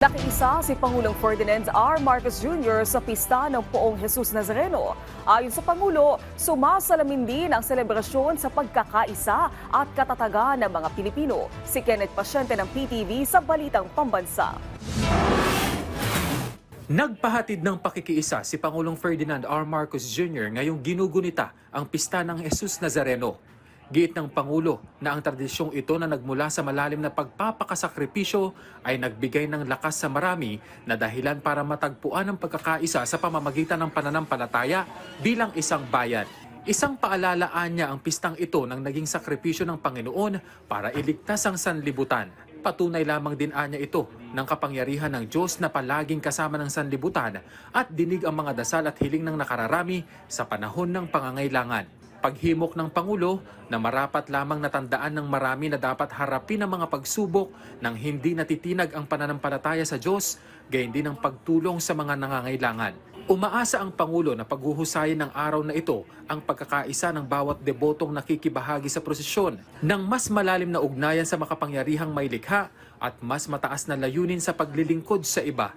Nakiisa si Pangulong Ferdinand R. Marcos Jr. sa pista ng Poong Jesus Nazareno. Ayon sa Pangulo, sumasalamin din ang selebrasyon sa pagkakaisa at katatagan ng mga Pilipino. Si Kenneth Pasyente ng PTV sa Balitang Pambansa. Nagpahatid ng pakikiisa si Pangulong Ferdinand R. Marcos Jr. ngayong ginugunita ang pista ng Jesus Nazareno. Giit ng Pangulo na ang tradisyong ito na nagmula sa malalim na pagpapakasakripisyo ay nagbigay ng lakas sa marami na dahilan para matagpuan ang pagkakaisa sa pamamagitan ng pananampalataya bilang isang bayan. Isang paalalaan niya ang pistang ito ng naging sakripisyo ng Panginoon para iligtas ang sanlibutan. Patunay lamang din anya ito ng kapangyarihan ng Diyos na palaging kasama ng sanlibutan at dinig ang mga dasal at hiling ng nakararami sa panahon ng pangangailangan. Paghimok ng Pangulo na marapat lamang natandaan ng marami na dapat harapin ang mga pagsubok nang hindi natitinag ang pananampalataya sa Diyos, gayon din ang pagtulong sa mga nangangailangan. Umaasa ang Pangulo na paghuhusayin ng araw na ito ang pagkakaisa ng bawat debotong nakikibahagi sa prosesyon ng mas malalim na ugnayan sa makapangyarihang maylikha at mas mataas na layunin sa paglilingkod sa iba.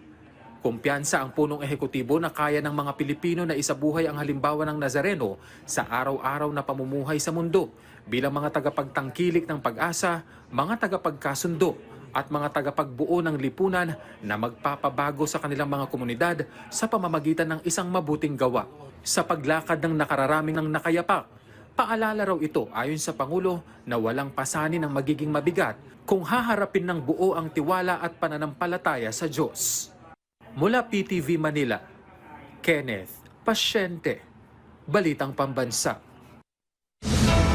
Kumpiyansa ang punong ehekutibo na kaya ng mga Pilipino na isabuhay ang halimbawa ng Nazareno sa araw-araw na pamumuhay sa mundo bilang mga tagapagtangkilik ng pag-asa, mga tagapagkasundo at mga tagapagbuo ng lipunan na magpapabago sa kanilang mga komunidad sa pamamagitan ng isang mabuting gawa. Sa paglakad ng nakararaming ng nakayapak, paalala raw ito ayon sa Pangulo na walang pasanin ang magiging mabigat kung haharapin ng buo ang tiwala at pananampalataya sa Diyos. Mula PTV Manila, Kenneth Pasyente, Balitang Pambansa.